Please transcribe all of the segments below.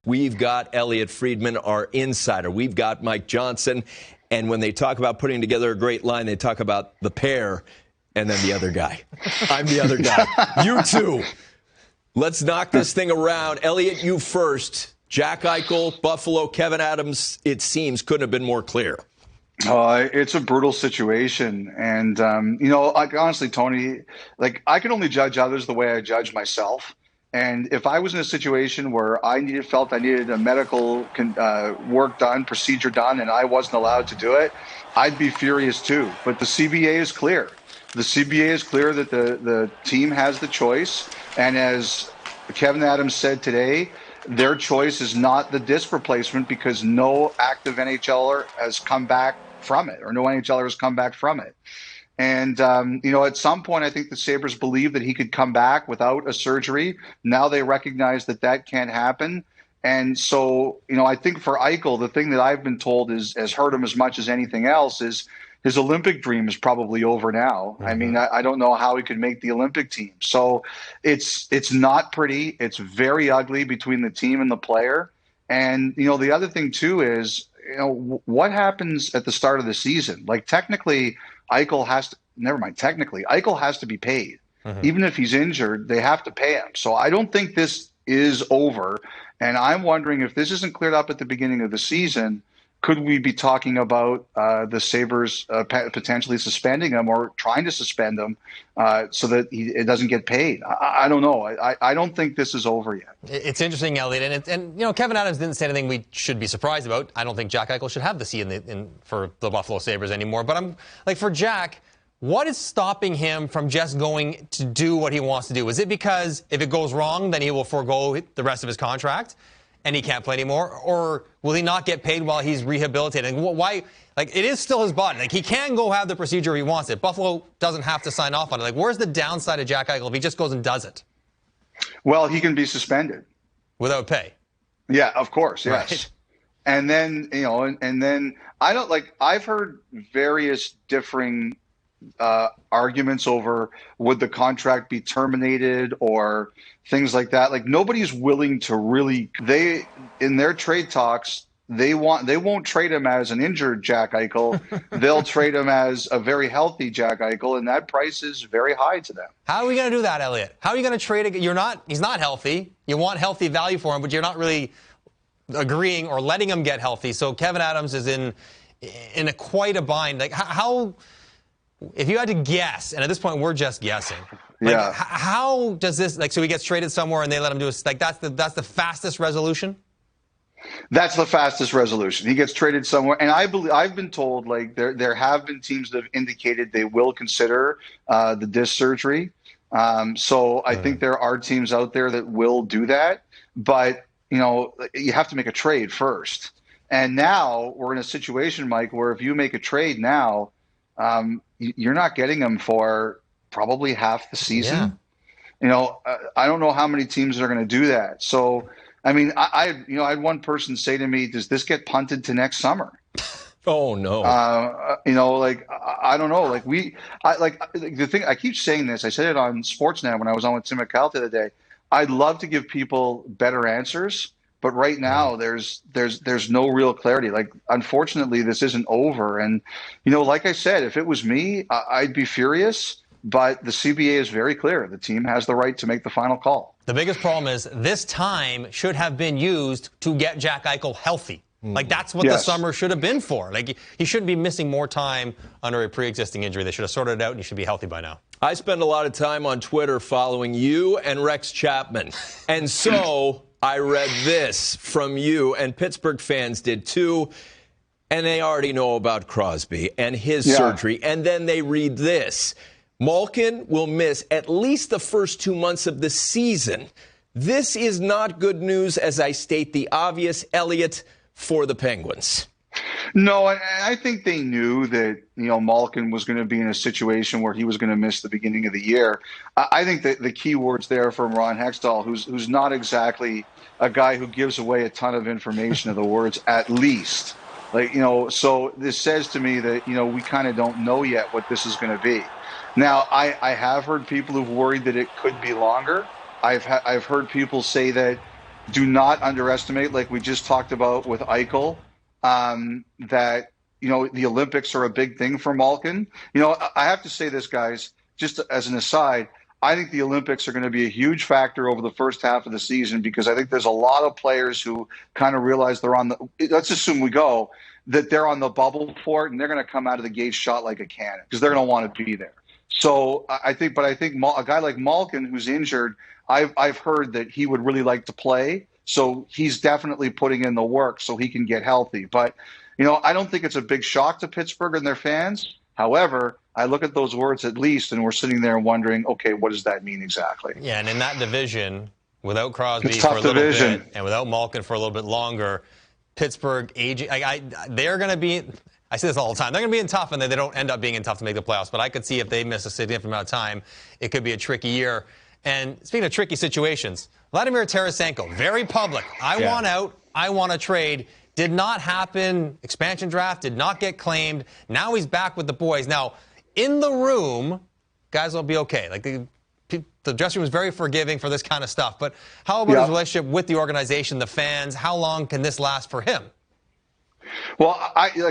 We've got Elliotte Friedman, our insider. We've got Mike Johnson. And when they talk about putting together a great line, they talk about the pair and then the other guy. I'm the other guy. You too. Let's knock this thing around. Elliotte, you first. Jack Eichel, Buffalo, Kevin Adams, it seems, couldn't have been more clear. It's a brutal situation. And, honestly, Tony, I can only judge others the way I judge myself. And if I was in a situation where felt I needed a medical work done, procedure done, and I wasn't allowed to do it, I'd be furious too. But the CBA is clear. The CBA is clear that the team has the choice. And as Kevin Adams said today, their choice is not the disc replacement because no active NHLer has come back from it, or no NHLer has come back from it. And, at some point, I think the Sabres believed that he could come back without a surgery. Now they recognize that can't happen. And so, I think for Eichel, the thing that I've been told has hurt him as much as anything else is his Olympic dream is probably over now. Mm-hmm. I mean, I don't know how he could make the Olympic team. So it's not pretty. It's very ugly between the team and the player. And, the other thing, too, is, what happens at the start of the season? Technically, Eichel has to be paid. Mm-hmm. Even if he's injured, they have to pay him. So I don't think this is over. And I'm wondering if this isn't cleared up at the beginning of the season, could we be talking about the Sabres potentially suspending him or trying to suspend him so that it doesn't get paid? I don't know. I don't think this is over yet. It's interesting, Elliotte. And Kevin Adams didn't say anything we should be surprised about. I don't think Jack Eichel should have the C for the Buffalo Sabres anymore. But I'm for Jack, what is stopping him from just going to do what he wants to do? Is it because if it goes wrong, then he will forego the rest of his contract and he can't play anymore? Or will he not get paid while he's rehabilitated? Why? It is still his body. He can go have the procedure he wants it. Buffalo doesn't have to sign off on it. Where's the downside of Jack Eichel if he just goes and does it? Well, he can be suspended. Without pay? Yeah, of course, yes. Right. And then, and then I've heard various differing arguments over would the contract be terminated or things like that. Nobody's willing to really, in their trade talks, they won't trade him as an injured Jack Eichel. They'll trade him as a very healthy Jack Eichel, and that price is very high to them. How are we going to do that, Elliotte? How are you going to trade he's not healthy. You want healthy value for him, but you're not really agreeing or letting him get healthy. So Kevin Adams is in quite a bind. How if you had to guess, and at this point we're just guessing, how does this, so he gets traded somewhere and they let him do it, that's the fastest resolution? That's the fastest resolution. He gets traded somewhere, and I've been told there have been teams that have indicated they will consider the disc surgery. So I think there are teams out there that will do that, but you have to make a trade first. And now we're in a situation, Mike, where if you make a trade now, you're not getting him for probably half the season. Yeah. I don't know how many teams are going to do that. So, I mean, I had one person say to me, "Does this get punted to next summer?" Oh no. I don't know. The thing, I keep saying this. I said it on Sportsnet when I was on with Tim McCall the other day. I'd love to give people better answers, but right now there's no real clarity. Unfortunately, this isn't over. And like I said, if it was me, I'd be furious. But the CBA is very clear. The team has the right to make the final call. The biggest problem is this time should have been used to get Jack Eichel healthy. That's what the summer should have been for. He shouldn't be missing more time under a pre-existing injury. They should have sorted it out, and he should be healthy by now. I spend a lot of time on Twitter following you and Rex Chapman. And so I read this from you, and Pittsburgh fans did too. And they already know about Crosby and his surgery. And then they read this. Malkin will miss at least the first 2 months of the season. This is not good news, as I state the obvious, Elliotte, for the Penguins. No, I think they knew that, Malkin was going to be in a situation where he was going to miss the beginning of the year. I think that the key words there from Ron Hextall, who's not exactly a guy who gives away a ton of information, are the words "at least." So this says to me that, we kind of don't know yet what this is going to be. Now, I have heard people who've worried that it could be longer. I've heard people say that do not underestimate, like we just talked about with Eichel, that, the Olympics are a big thing for Malkin. I have to say this, guys, just as an aside, I think the Olympics are going to be a huge factor over the first half of the season, because I think there's a lot of players who kind of realize they're let's assume that they're on the bubble for it, and they're going to come out of the gate shot like a cannon because they're going to want to be there. So I think a guy like Malkin who's injured, I've heard that he would really like to play. So he's definitely putting in the work so he can get healthy. But, I don't think it's a big shock to Pittsburgh and their fans. However, I look at those words at least, and we're sitting there wondering, okay, what does that mean exactly? Yeah, and in that division, without Crosby it's for tough a little division. bit and without Malkin for a little bit longer, Pittsburgh aging, they're going to be, I say this all the time, they're going to be in tough, and they don't end up being in tough to make the playoffs. But I could see if they miss a significant amount of time, it could be a tricky year. And speaking of tricky situations, Vladimir Tarasenko, very public. I want out. I want to trade. Did not happen. Expansion draft did not get claimed. Now he's back with the boys. Now, in the room, guys will be okay. Like the dressing room is very forgiving for this kind of stuff. But how about his relationship with the organization, the fans? How long can this last for him? Well,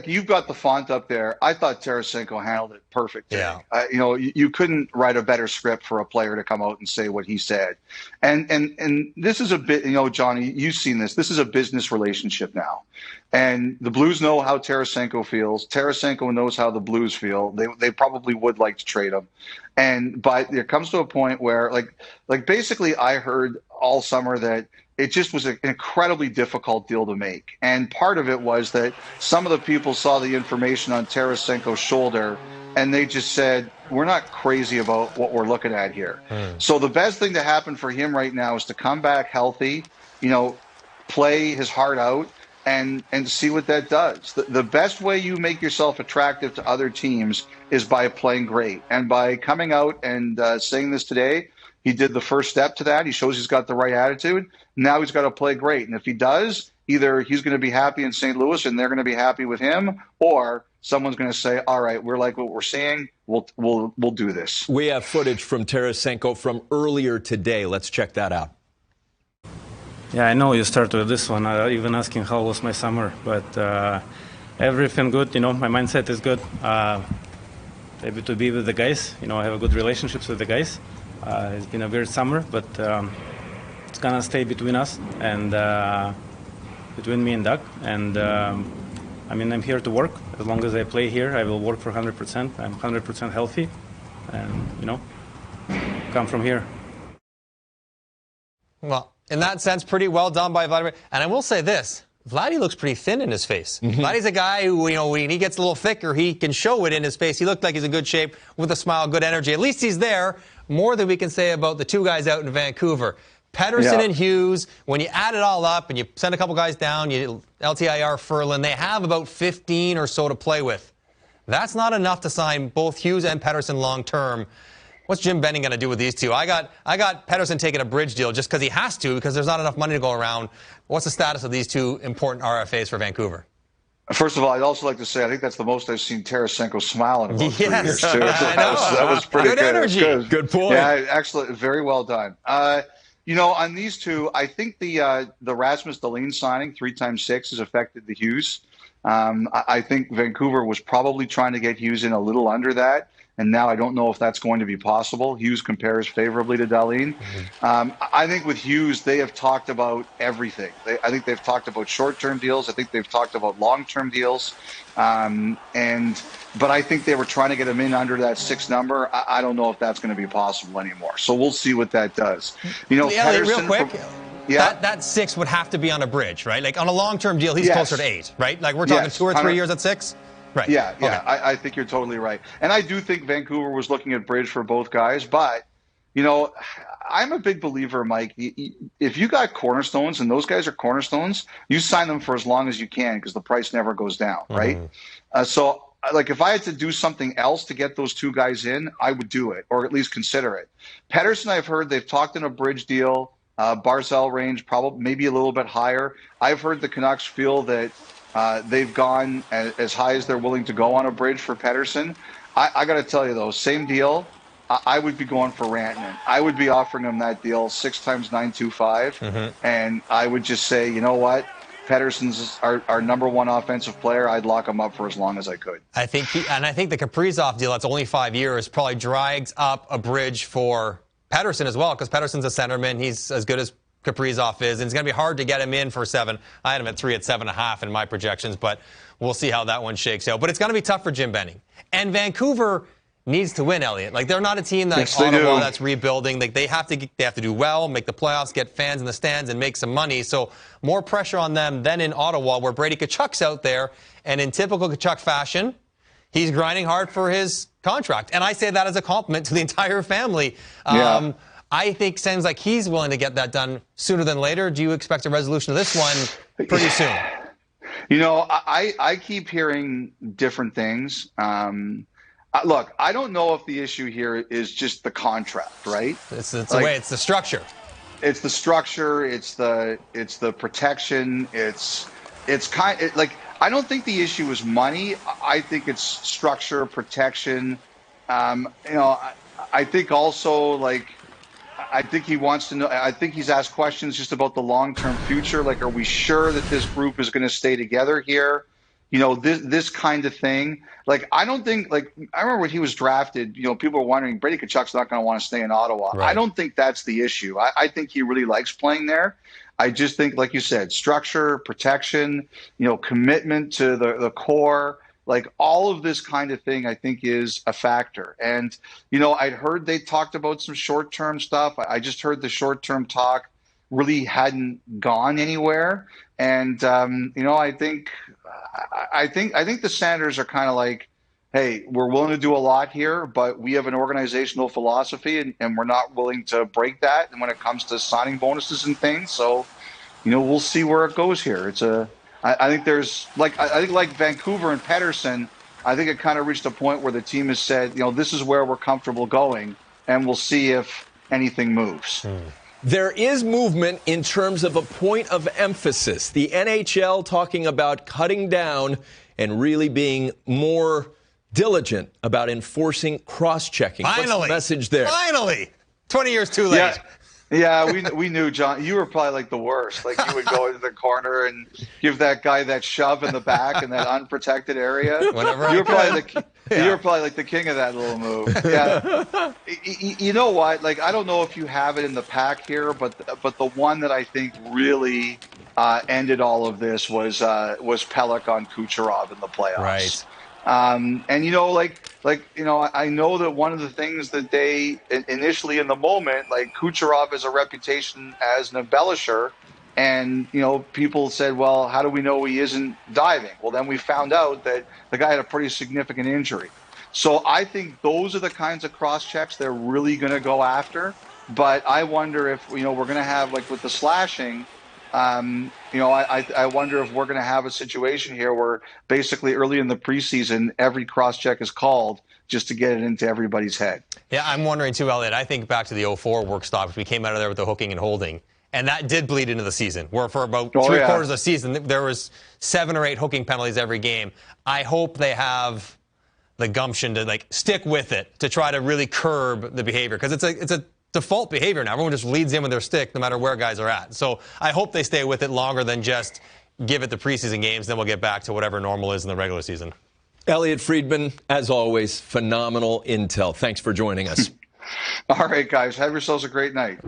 you've got the font up there. I thought Tarasenko handled it perfect. Yeah. You couldn't write a better script for a player to come out and say what he said. And this is a bit, Johnny, you've seen this. This is a business relationship now. And the Blues know how Tarasenko feels. Tarasenko knows how the Blues feel. They probably would like to trade him. But there comes to a point where, like basically I heard all summer that it just was an incredibly difficult deal to make. And part of it was that some of the people saw the information on Tarasenko's shoulder and they just said, we're not crazy about what we're looking at here. So the best thing to happen for him right now is to come back healthy, play his heart out and see what that does. The best way you make yourself attractive to other teams is by playing great. And by coming out and saying this today, he did the first step to that. He shows he's got the right attitude. Now he's got to play great. And if he does, either he's going to be happy in St. Louis and they're going to be happy with him, or someone's going to say, all right, we're like what we're seeing. We'll do this. We have footage from Tarasenko from earlier today. Let's check that out. Yeah, I know you started with this one, even asking how was my summer. But everything good, my mindset is good. Able to be with the guys. I have a good relationships with the guys. It's been a weird summer, but it's going to stay between us and between me and Doug. And, I'm here to work. As long as I play here, I will work for 100%. I'm 100% healthy and, come from here. Well, in that sense, pretty well done by Vladimir. And I will say this. Vladdy looks pretty thin in his face. Vladdy's a guy who, when he gets a little thicker, he can show it in his face. He looked like he's in good shape with a smile, good energy. At least he's there. More than we can say about the two guys out in Vancouver. Pettersson and Hughes, when you add it all up and you send a couple guys down, LTIR, Ferland, they have about 15 or so to play with. That's not enough to sign both Hughes and Pettersson long term. What's Jim Benning going to do with these two? I got Pettersson taking a bridge deal just because he has to, because there's not enough money to go around. What's the status of these two important RFAs for Vancouver? First of all, I'd also like to say I think that's the most I've seen Tarasenko smile in about 3 years, too. That was pretty good. Energy. Good point. Yeah, excellent. Very well done. On these two, I think the Rasmus Dahlin signing 3x6 has affected the Hughes. I think Vancouver was probably trying to get Hughes in a little under that. And now I don't know if that's going to be possible. Hughes compares favorably to Dahlin. I think with Hughes, they have talked about everything. I think they've talked about short-term deals. I think they've talked about long-term deals. But I think they were trying to get him in under that 6 number. I don't know if that's going to be possible anymore. So we'll see what that does. Real quick. That 6 would have to be on a bridge, right? Like on a long-term deal, he's closer to 8, right? Like we're talking 2 or 3 years at 6? Right. Yeah. Okay. I think you're totally right. And I do think Vancouver was looking at bridge for both guys. But, I'm a big believer, Mike. If you got cornerstones, and those guys are cornerstones, you sign them for as long as you can because the price never goes down, right? So if I had to do something else to get those 2 guys in, I would do it, or at least consider it. Pettersson, I've heard they've talked in a bridge deal, Barzal range, probably maybe a little bit higher. I've heard the Canucks feel that they've gone as high as they're willing to go on a bridge for Pettersson. I got to tell you, though, same deal. I would be going for Rantanen. I would be offering him that deal 6 times $925, and I would just say, you know what? Pettersson's our number one offensive player. I'd lock him up for as long as I could. I think the Kaprizov deal, that's only 5 years, probably drags up a bridge for Pettersson as well, because Pettersson's a centerman. He's as good as Kaprizov is, and it's going to be hard to get him in for 7. I had him at 3 at 7.5 in my projections, but we'll see how that one shakes out. But it's going to be tough for Jim Benning. And Vancouver needs to win, Elliotte. Like, they're not a team like Ottawa that's rebuilding. Like, they have to do well, make the playoffs, get fans in the stands, and make some money. So more pressure on them than in Ottawa, where Brady Tkachuk's out there, and in typical Tkachuk fashion, he's grinding hard for his contract. And I say that as a compliment to the entire family. I think seems like he's willing to get that done sooner than later. Do you expect a resolution of this one pretty soon? You know, I keep hearing different things. Look, I don't know if the issue here is just the contract, right? It's the way, it's the structure. It's the structure. It's the protection. It's like, I don't think the issue is money. I think it's structure, protection. You know, I think also, like, I think he wants to know. I think he's asked questions just about the long-term future. Like, are we sure that this group is going to stay together here? You know, this kind of thing. Like, I don't think, like, I remember when he was drafted, you know, people were wondering, Brady Tkachuk's not going to want to stay in Ottawa. Right. I don't think that's the issue. I think he really likes playing there. I just think, like you said, structure, protection, you know, commitment to the core, like all of this kind of thing, I think is a factor. And, you know, I'd heard they talked about some short-term stuff. I just heard the short-term talk really hadn't gone anywhere. And, you know, I think the Senators are kind of like, hey, we're willing to do a lot here, but we have an organizational philosophy, and we're not willing to break that. And when it comes to signing bonuses and things, so, you know, we'll see where it goes here. I think there's like Vancouver and Pettersson, I think it kind of reached a point where the team has said, you know, this is where we're comfortable going, and we'll see if anything moves. There is movement in terms of a point of emphasis. The NHL talking about cutting down and really being more diligent about enforcing cross-checking. Finally. What's the message there? Finally! 20 years too late. Yeah, we knew, John. You were probably like the worst. Like, you would go into the corner and give that guy that shove in the back in that unprotected area. Whenever you were probably like the king of that little move. Yeah. You know what? Like, I don't know if you have it in the pack here, but the one that I think really ended all of this was Pelech on Kucherov in the playoffs. Right. And, you know, you know, I know that one of the things that they initially in the moment, like, Kucherov has a reputation as an embellisher, and, you know, people said, well, how do we know he isn't diving? Well, then we found out that the guy had a pretty significant injury. So I think those are the kinds of cross checks they're really going to go after. But I wonder if, you know, we're going to have, like, with the slashing, you know, I wonder if we're going to have a situation here where basically early in the preseason, every cross-check is called just to get it into everybody's head. Yeah, I'm wondering too, Elliotte. I think back to the 04 work stoppage. We came out of there with the hooking and holding, and that did bleed into the season, where for about three-quarters of the season, there was 7 or 8 hooking penalties every game. I hope they have the gumption to, like, stick with it, to try to really curb the behavior, because it's a default behavior now. Everyone just leads in with their stick no matter where guys are at. So I hope they stay with it longer than just give it the preseason games, then we'll get back to whatever normal is in the regular season. Elliotte Friedman, as always, phenomenal intel. Thanks for joining us. All right, guys. Have yourselves a great night.